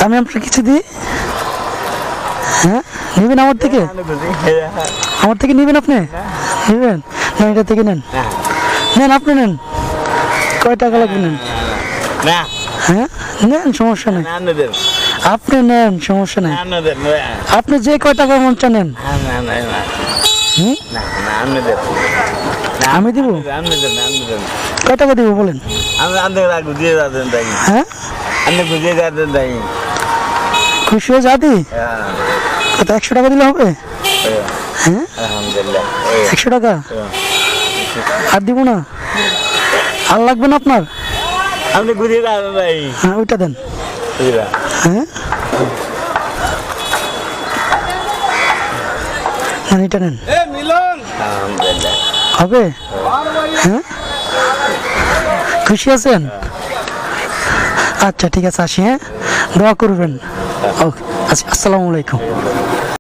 আমি আপনার কিছু দিই? হ্যাঁ, নেবেন আমার থেকে? আমার থেকে নেবেন আপনি? নেবেন না, এটা থেকে নেন। নেন, আপনি নেন। কয় টাকা লাগবে নেন? হ্যাঁ নেন, সমস্যা নেই। আপনি নেন, সমস্যা নেই। আপনি যে কয় টাকা মন চান নেন। আমি দিব? কয় টাকা দিব বলেন? হ্যাঁ, খুশি হয়ে যাবি? কত, 100 টাকা দিলে হবে? হ্যাঁ, 100 টাকা আর দিব না? আর লাগবে না আপনার? আপনি ঘুরিয়ে যাবেন ভাই। হ্যাঁ, ওইটা দেন। হ্যাঁ, এটা নেন। হবে? হ্যাঁ, খুশি আছেন? আচ্ছা ঠিক আছে, আসি। হ্যাঁ, দোয়া করবেন। ওকে, আচ্ছা, আসসালামু আলাইকুম।